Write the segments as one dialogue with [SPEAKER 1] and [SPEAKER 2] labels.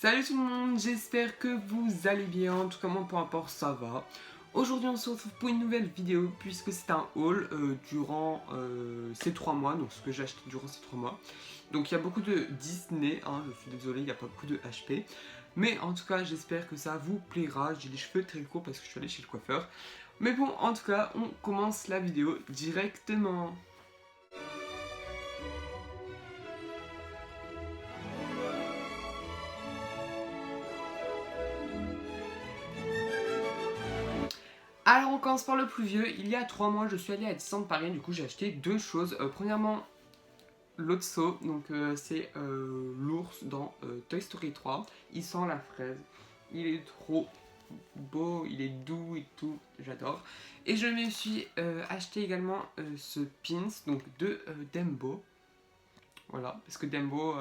[SPEAKER 1] Salut tout le monde, j'espère que vous allez bien, en tout cas moi peu importe ça va. Aujourd'hui on se retrouve pour une nouvelle vidéo puisque c'est un haul durant ces 3 mois, donc ce que j'ai acheté durant ces 3 mois. Donc il y a beaucoup de Disney, hein, je suis désolé, il n'y a pas beaucoup de HP. Mais en tout cas j'espère que ça vous plaira, j'ai les cheveux très courts parce que je suis allé chez le coiffeur. Mais bon en tout cas on commence la vidéo directement. Alors on commence par le plus vieux, il y a 3 mois je suis allé à Disneyland Paris, du coup j'ai acheté deux choses. Premièrement Lotso, donc c'est l'ours dans Toy Story 3, il sent la fraise, il est trop beau, il est doux et tout, j'adore. Et je me suis acheté également ce pins donc de Dembo, voilà, parce que Dembo,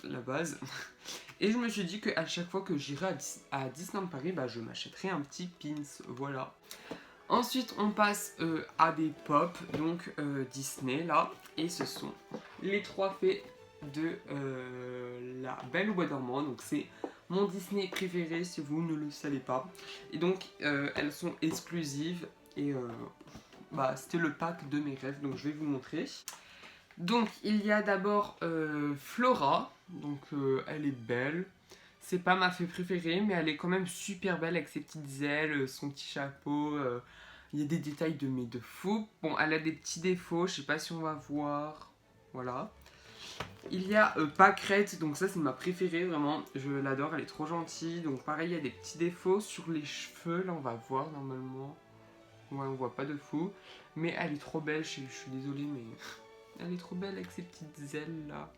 [SPEAKER 1] la base. Et je me suis dit qu'à chaque fois que j'irai à Disneyland Paris, bah, je m'achèterai un petit pins, voilà. Ensuite, on passe à des pop, donc Disney là, et ce sont les 3 fées de La Belle au Bois dormant. Donc c'est mon Disney préféré si vous ne le savez pas. Et donc elles sont exclusives et bah, c'était le pack de mes rêves, donc je vais vous montrer. Donc il y a d'abord Flora, donc elle est belle. C'est pas ma fée préférée, mais elle est quand même super belle avec ses petites ailes, son petit chapeau. Il y a des détails de fou. Bon, elle a des petits défauts, je sais pas si on va voir. Voilà. Il y a Pâquerette, donc ça c'est ma préférée vraiment. Je l'adore, elle est trop gentille. Donc pareil, il y a des petits défauts sur les cheveux. Là, on va voir normalement. Ouais, on voit pas de fou. Mais elle est trop belle, je suis désolée, mais elle est trop belle avec ses petites ailes là.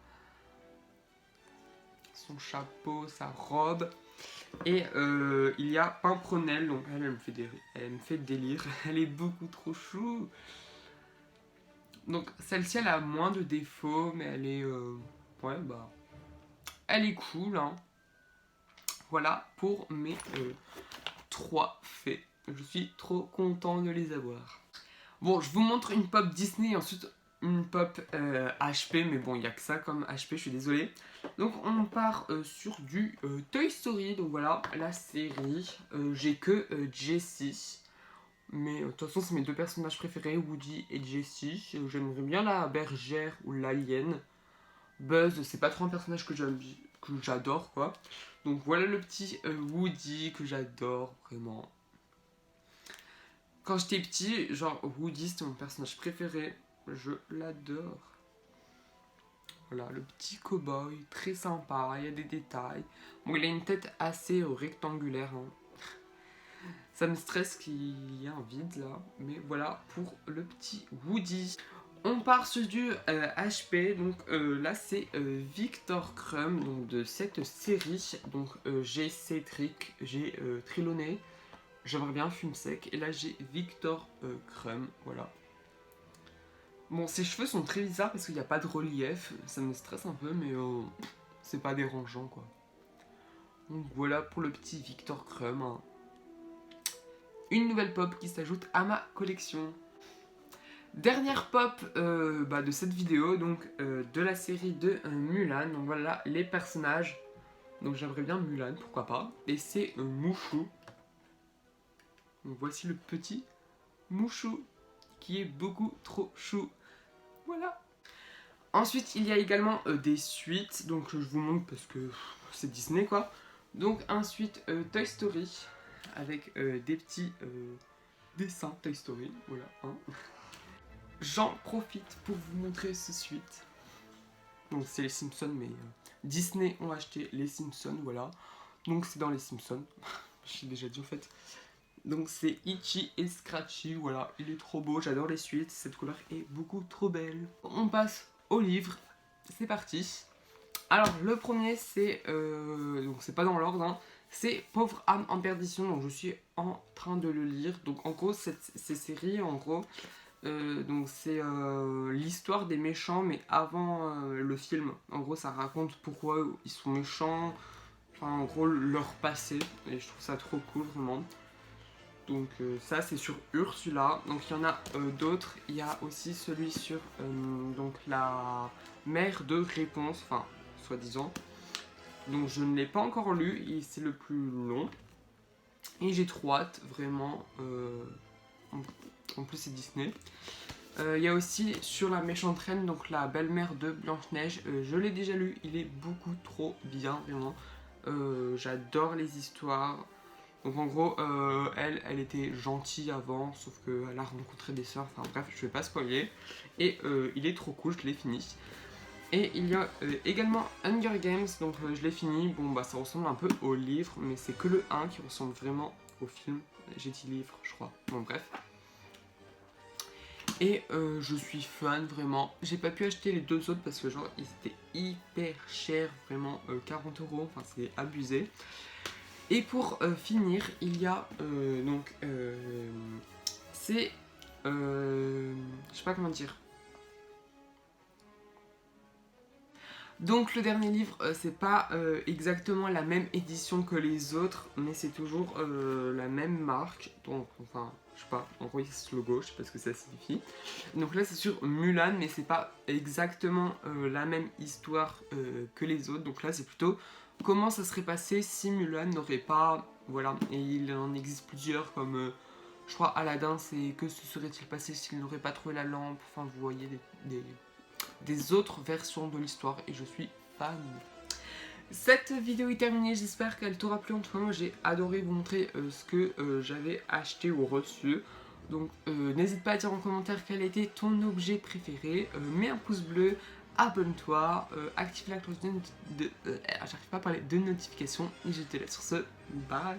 [SPEAKER 1] Son chapeau, sa robe. Et il y a Pimprenelle, donc elle me fait délire, elle est beaucoup trop chou. Donc celle-ci elle a moins de défauts, mais elle est ouais bah elle est cool hein. Voilà pour mes 3 fées. Je suis trop content de les avoir. Bon, je vous montre une pop Disney et ensuite une pop HP, mais bon, il n'y a que ça comme HP, je suis désolé. Donc on part sur du Toy Story, donc voilà, la série. J'ai que Jessie, mais de toute façon c'est mes deux personnages préférés, Woody et Jessie. J'aimerais bien la bergère ou l'alien. Buzz, c'est pas trop un personnage que j'adore quoi. Donc voilà le petit Woody que j'adore vraiment. Quand j'étais petit, genre Woody c'était mon personnage préféré, je l'adore. Voilà, le petit cow-boy, très sympa, il y a des détails. Bon, il a une tête assez rectangulaire. Hein. Ça me stresse qu'il y ait un vide là, mais voilà pour le petit Woody. On part sur du HP, donc là c'est Victor Crumb, donc de cette série. Donc j'ai Cétric, j'ai Trelawney, j'aimerais bien Fume Sec, et là j'ai Victor Crumb, voilà. Bon, ses cheveux sont très bizarres parce qu'il n'y a pas de relief, ça me stresse un peu, mais c'est pas dérangeant quoi. Donc voilà pour le petit Victor Crumb. Hein. Une nouvelle pop qui s'ajoute à ma collection. Dernière pop de cette vidéo, donc de la série de Mulan. Donc voilà les personnages. Donc j'aimerais bien Mulan, pourquoi pas. Et c'est Mouchou. Donc voici le petit Mouchou qui est beaucoup trop chou. Voilà. Ensuite, il y a également des suites, donc je vous montre parce que c'est Disney quoi. Donc ensuite Toy Story avec des petits dessins Toy Story, voilà. Hein. J'en profite pour vous montrer ce suite. Donc c'est les Simpsons, mais Disney ont acheté les Simpsons, voilà. Donc c'est dans les Simpsons, j'ai déjà dit en fait. Donc c'est Itchy et Scratchy, voilà, il est trop beau, j'adore les suites, cette couleur est beaucoup trop belle. On passe au livre, c'est parti. Alors le premier c'est, donc c'est pas dans l'ordre, hein, c'est Pauvre âme en perdition, donc je suis en train de le lire. Donc en gros ces séries, en gros, donc c'est l'histoire des méchants mais avant le film. En gros ça raconte pourquoi ils sont méchants, enfin en gros leur passé, et je trouve ça trop cool vraiment. Donc ça c'est sur Ursula. Donc il y en a d'autres. Il y a aussi celui sur donc la mère de Réponse, enfin soi-disant. Donc je ne l'ai pas encore lu et c'est le plus long. Et j'ai trop hâte, vraiment. En plus, c'est Disney. Il y a aussi Sur la méchante reine, donc la belle-mère de Blanche-Neige. Je l'ai déjà lu, il est beaucoup trop bien, vraiment. J'adore les histoires. Donc en gros, elle était gentille avant, sauf qu'elle a rencontré des sœurs. Enfin bref, je vais pas spoiler. Et il est trop cool, je l'ai fini. Et il y a également Hunger Games, donc je l'ai fini. Bon bah ça ressemble un peu au livre, mais c'est que le 1 qui ressemble vraiment au film. J'ai dit livre, je crois. Bon bref. Et je suis fan vraiment. J'ai pas pu acheter les deux autres parce que genre ils étaient hyper chers, vraiment 40 euros, enfin c'est abusé. Et pour finir, il y a donc c'est je sais pas comment dire. Donc le dernier livre, c'est pas exactement la même édition que les autres, mais c'est toujours la même marque. Donc enfin, je sais pas, en gros il y a ce logo, je sais pas ce que ça signifie. Donc là c'est sur Mulan, mais c'est pas exactement la même histoire que les autres. Donc là c'est plutôt comment ça serait passé si Mulan n'aurait pas... Voilà, et il en existe plusieurs comme... je crois Aladdin, c'est que se serait-il passé s'il n'aurait pas trouvé la lampe. Enfin vous voyez des autres versions de l'histoire et je suis fan. Cette vidéo est terminée, j'espère qu'elle t'aura plu. En tout cas moi j'ai adoré vous montrer ce que j'avais acheté ou reçu. Donc n'hésite pas à dire en commentaire quel était ton objet préféré, mets un pouce bleu, abonne-toi, active la cloche j'arrive pas à parler de notification et je te laisse sur ce, bye.